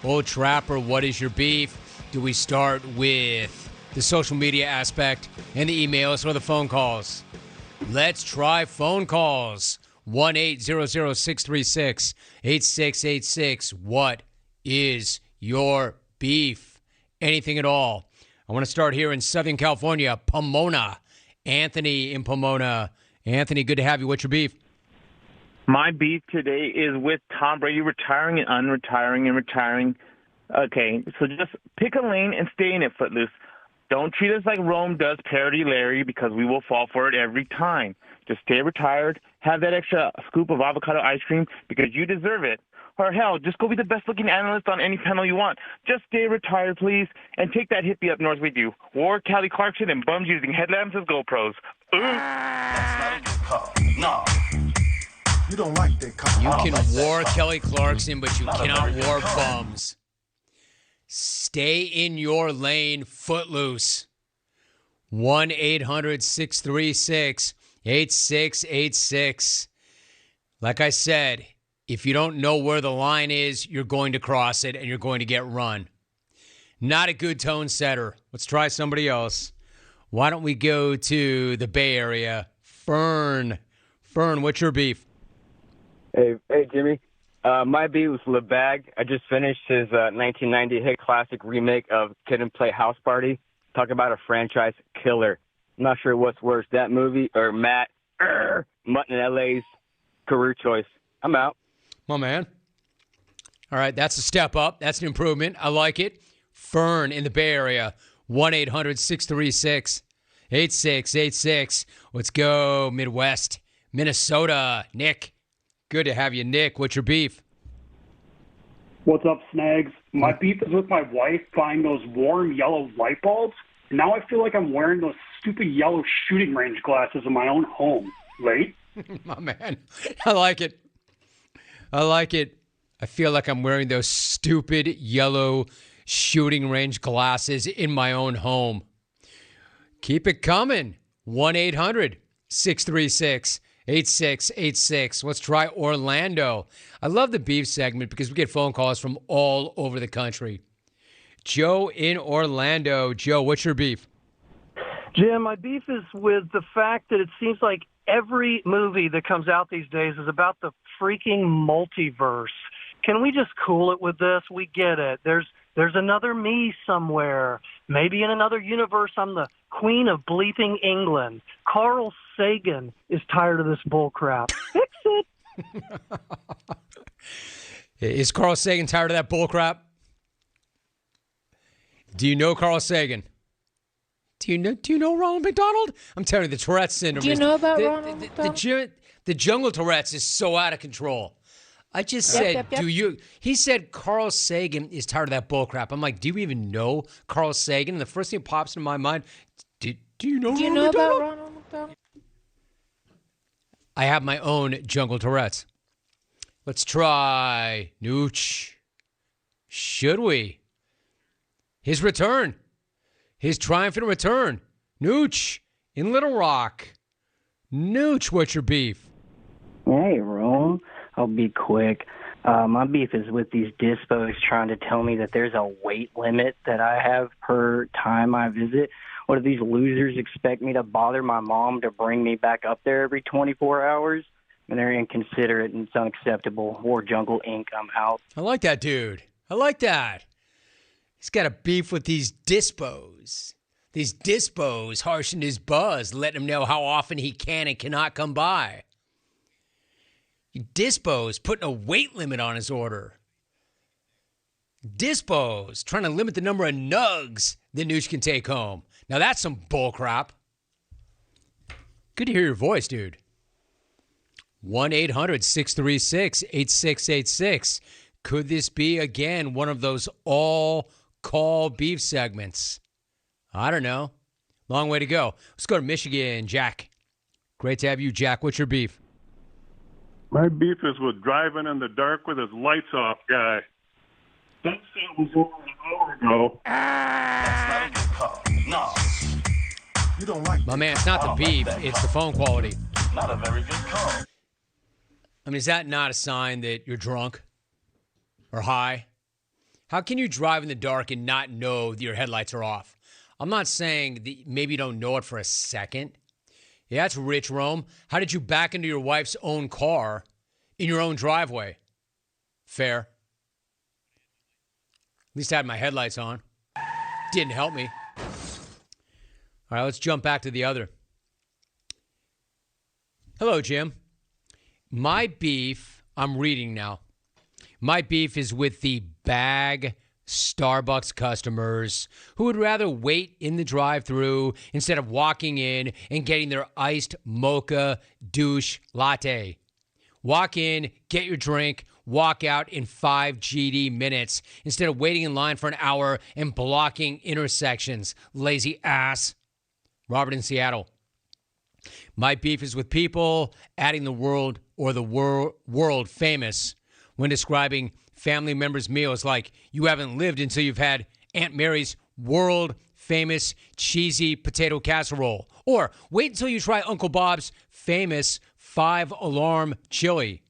Old Trapper, what is your beef? Do we start with the social media aspect and the emails or the phone calls? Let's try phone calls. 1-800-636-8686. What is your beef? Anything at all. I want to start here in Southern California, Pomona. Anthony in Pomona. Anthony, good to have you. What's your beef? My beef today is with Tom Brady retiring and unretiring and retiring. Okay, so just pick a lane and stay in it, Footloose. Don't treat us like Rome does Parody Larry, because we will fall for it every time. Just stay retired, have that extra scoop of avocado ice cream because you deserve it. Or hell, just go be the best-looking analyst on any panel you want. Just stay retired, please, and take that hippie up north with you. War Kelly Clarkson and bums using headlamps as GoPros. That's not a good call. No. You don't like that call. You can war Kelly Clarkson, but you cannot war bums. Stay in your lane, Footloose. 1-800-636-8686. Like I said, if you don't know where the line is, you're going to cross it and you're going to get run. Not a good tone setter. Let's try somebody else. Why don't we go to the Bay Area? Fern. Fern, what's your beef? Hey, Jimmy. My beat was LeBag. I just finished his 1990 hit classic remake of Kid and Play House Party. Talk about a franchise killer. I'm not sure what's worse, that movie or Matt Mutton in LA's career choice. I'm out. My man. All right, that's a step up. That's an improvement. I like it. Fern in the Bay Area. 1-800-636-8686. Let's go Midwest. Minnesota. Nick. Good to have you, Nick. What's your beef? What's up, Snags? My beef is with my wife buying those warm yellow light bulbs. Now I feel like I'm wearing those stupid yellow shooting range glasses in my own home. Late? My man. I like it. I like it. I feel like I'm wearing those stupid yellow shooting range glasses in my own home. Keep it coming. 1-800-636-8686. Let's try Orlando. I love the beef segment because we get phone calls from all over the country. Joe in Orlando. Joe, what's your beef? Jim, my beef is with the fact that it seems like every movie that comes out these days is about the freaking multiverse. Can we just cool it with this? We get it. There's another me somewhere. Maybe in another universe, I'm the queen of bleeping England. Carl Sagan is tired of this bull crap. Fix it. Is Carl Sagan tired of that bull crap? Do you know Carl Sagan? Do you know Ronald McDonald? I'm telling you, the Tourette's syndrome. Do you know about Ronald McDonald? The jungle Tourette's is so out of control. I just said, yep. do you? He said Carl Sagan is tired of that bullcrap. I'm like, do you even know Carl Sagan? And the first thing that pops into my mind, do you know Ronald McDonald? About Ronald McDonald? I have my own jungle Tourette's. Let's try Nooch. Should we? His return. His triumphant return. Nooch in Little Rock. Nooch, what's your beef? Hey, Ron. I'll be quick. My beef is with these dispos trying to tell me that there's a weight limit that I have per time I visit. What do these losers expect me to bother my mom to bring me back up there every 24 hours? And they're inconsiderate and it's unacceptable. War Jungle Inc. I'm out. I like that dude. I like that. He's got a beef with these dispos. These dispos harshened his buzz, letting him know how often he can and cannot come by. Dispos putting a weight limit on his order. Dispos trying to limit the number of nugs that Nooch can take home. Now that's some bullcrap. Good to hear your voice, dude. 1-800-636-8686. Could this be, again, one of those all-call beef segments? I don't know. Long way to go. Let's go to Michigan, Jack. Great to have you, Jack. What's your beef? My beef is with driving in the dark with his lights off guy. That shit was over an hour ago. That's not a good call. No. You don't like My man, it's not the beef, it's the phone quality. Not a very good call. I mean, is that not a sign that you're drunk or high? How can you drive in the dark and not know that your headlights are off? I'm not saying that maybe you don't know it for a second. Yeah, that's rich, Rome. How did you back into your wife's own car in your own driveway? Fair. At least I had my headlights on. Didn't help me. All right, let's jump back to the other. Hello, Jim. My beef, I'm reading now. My beef is with the bag Starbucks customers who would rather wait in the drive-thru instead of walking in and getting their iced mocha douche latte. Walk in, get your drink, walk out in 5 GD minutes instead of waiting in line for an hour and blocking intersections. Lazy ass. Robert in Seattle. My beef is with people adding the world or the world famous when describing family members' meals, like you haven't lived until you've had Aunt Mary's world famous cheesy potato casserole, or wait until you try Uncle Bob's famous 5-alarm chili.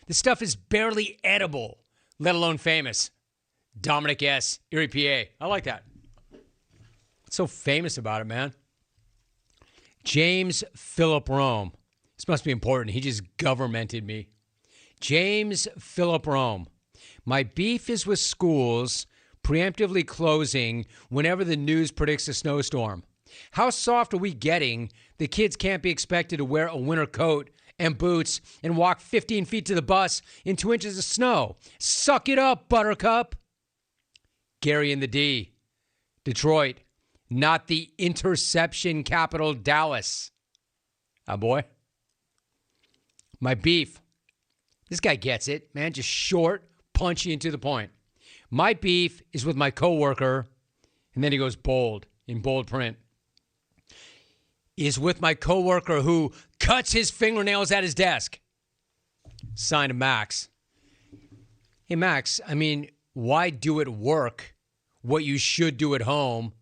This stuff is barely edible, let alone famous. Dominic S., Erie, PA. I like that. What's so famous about it, man? James Philip Rome. This must be important. He just governmented me. James Philip Rome. My beef is with schools preemptively closing whenever the news predicts a snowstorm. How soft are we getting? The kids can't be expected to wear a winter coat and boots and walk 15 feet to the bus in 2 inches of snow. Suck it up, Buttercup. Gary in the D. Detroit, not the interception capital Dallas. Oh, boy. My beef. This guy gets it, man. Just short, punchy, and to the point. My beef is with my coworker, and then he goes bold, in bold print. Is with my coworker who cuts his fingernails at his desk. Signed to Max. Hey, Max, I mean, why do at work what you should do at home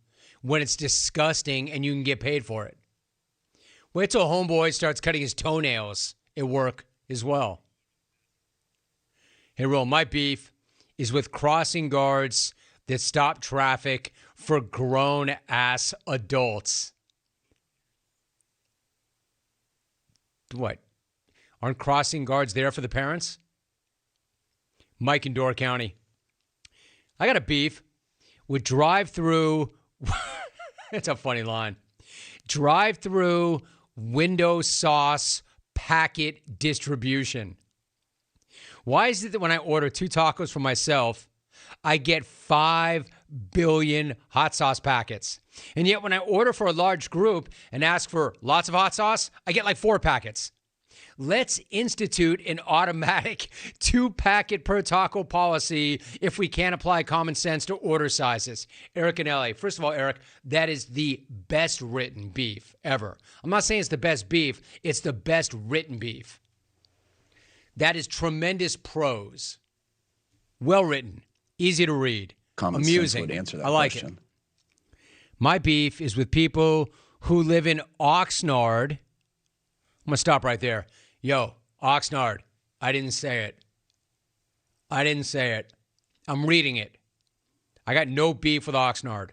when it's disgusting and you can get paid for it? Wait till homeboy starts cutting his toenails at work as well. Hey, Ro, my beef is with crossing guards that stop traffic for grown-ass adults. What? Aren't crossing guards there for the parents? Mike in Door County. I got a beef with drive-through. It's a funny line. Drive-through window sauce packet distribution. Why is it that when I order 2 tacos for myself, I get 5 billion hot sauce packets? And yet when I order for a large group and ask for lots of hot sauce, I get like 4 packets. Let's institute an automatic 2-packet per taco policy if we can't apply common sense to order sizes. Eric in LA. First of all, Eric, that is the best written beef ever. I'm not saying it's the best beef. It's the best written beef. That is tremendous prose. Well written, easy to read, common amusing. Sense would answer that I like question. it. My beef is with people who live in Oxnard. I'm going to stop right there. Yo, Oxnard, I didn't say it. I didn't say it. I'm reading it. I got no beef with Oxnard.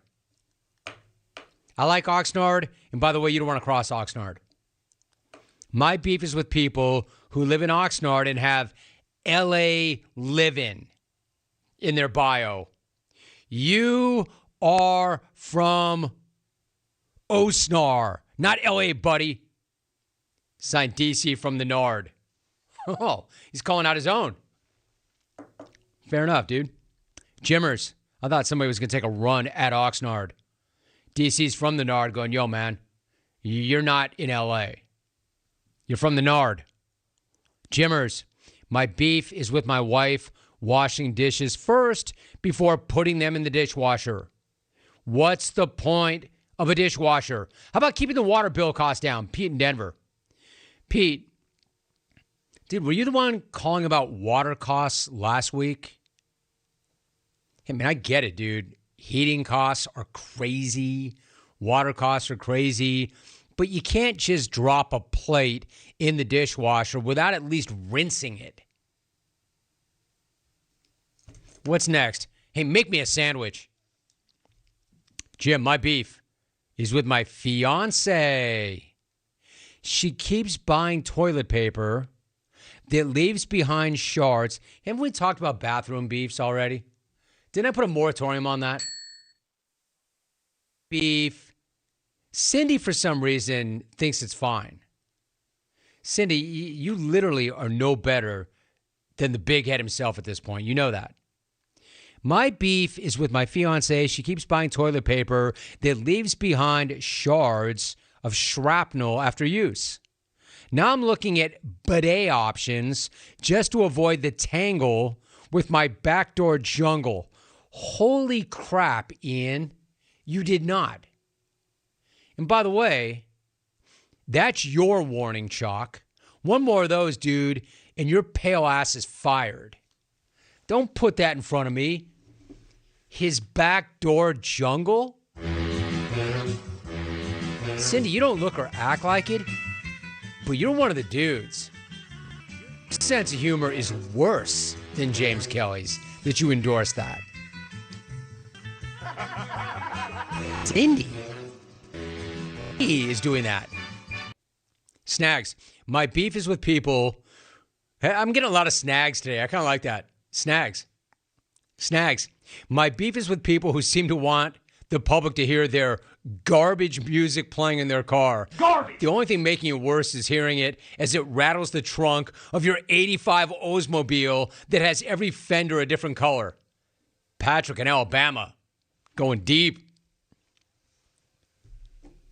I like Oxnard, and by the way, you don't want to cross Oxnard. My beef is with people who live in Oxnard and have LA living in their bio. You are from Osnar, not LA, buddy. Signed DC from the Nard. Oh, he's calling out his own. Fair enough, dude. Jimmers, I thought somebody was going to take a run at Oxnard. DC's from the Nard going, yo, man, you're not in LA. You're from the Nard. Jimmers, my beef is with my wife washing dishes first before putting them in the dishwasher. What's the point of a dishwasher? How about keeping the water bill cost down? Pete in Denver. Pete, dude, were you the one calling about water costs last week? Hey, man, I get it, dude. Heating costs are crazy. Water costs are crazy. But you can't just drop a plate in the dishwasher without at least rinsing it. What's next? Hey, make me a sandwich. Jim, my beef is with my fiance. She keeps buying toilet paper that leaves behind shards. Haven't we talked about bathroom beefs already? Didn't I put a moratorium on that? Beef. Cindy, for some reason, thinks it's fine. Cindy, you literally are no better than the big head himself at this point. You know that. My beef is with my fiance. She keeps buying toilet paper that leaves behind shards of shrapnel after use. Now I'm looking at bidet options just to avoid the tangle with my backdoor jungle. Holy crap, Ian. You did not. And by the way, that's your warning, Chalk. One more of those, dude, and your pale ass is fired. Don't put that in front of me. His backdoor jungle? Cindy, you don't look or act like it, but you're one of the dudes. Your sense of humor is worse than James Kelly's, that you endorse that. Cindy. He is doing that. Snags. My beef is with people. I'm getting a lot of snags today. I kind of like that. Snags. My beef is with people who seem to want the public to hear their garbage music playing in their car. Garbage! The only thing making it worse is hearing it as it rattles the trunk of your 85 Oldsmobile that has every fender a different color. Patrick in Alabama. Going deep.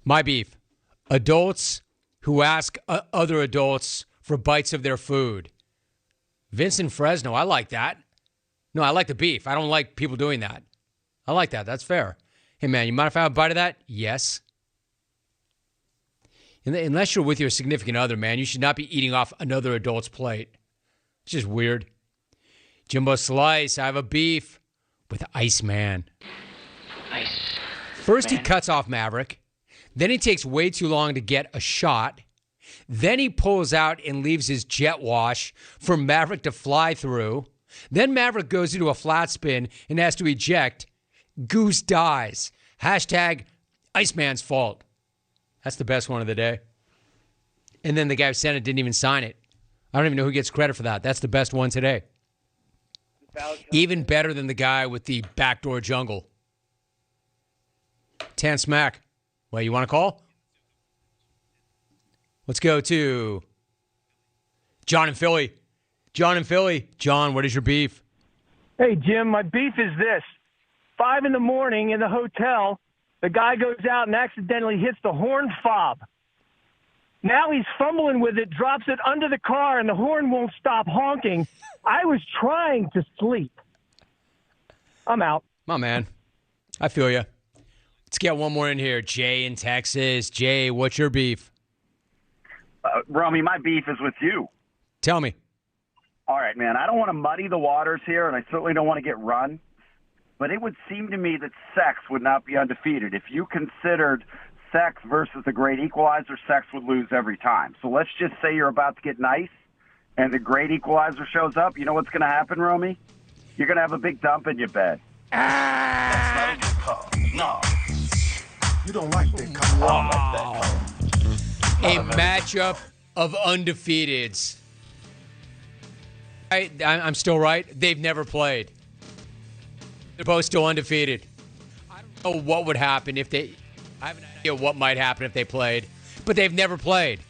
My beef. Adults who ask other adults for bites of their food. Vincent Fresno, I like that. No, I like the beef. I don't like people doing that. I like that. That's fair. Hey, man, you mind if I have a bite of that? Yes. Unless you're with your significant other, man, you should not be eating off another adult's plate. It's just weird. Jimbo Slice, I have a beef with Iceman. Ice. First, he cuts off Maverick. Then he takes way too long to get a shot. Then he pulls out and leaves his jet wash for Maverick to fly through. Then Maverick goes into a flat spin and has to eject. Goose dies. Hashtag Iceman's fault. That's the best one of the day. And then the guy who sent it didn't even sign it. I don't even know who gets credit for that. That's the best one today. Even better than the guy with the backdoor jungle. Tan Smack. Well, you want to call? Let's go to John in Philly. John, what is your beef? Hey, Jim, my beef is this. 5 a.m. in the hotel, the guy goes out and accidentally hits the horn fob. Now he's fumbling with it, drops it under the car, and the horn won't stop honking. I was trying to sleep. I'm out. My man. I feel you. Let's get one more in here. Jay in Texas. Jay, what's your beef? Romy, my beef is with you. Tell me. All right, man. I don't want to muddy the waters here, and I certainly don't want to get run. But it would seem to me that sex would not be undefeated. If you considered sex versus the great equalizer, sex would lose every time. So let's just say you're about to get nice, and the great equalizer shows up. You know what's going to happen, Romy? You're going to have a big dump in your bed. That's not a good call. No. You don't like that call. I don't like that call. A matchup of undefeateds. I'm still right. They've never played. They're both still undefeated. I don't know what would happen if they... I have an idea what might happen if they played. But they've never played.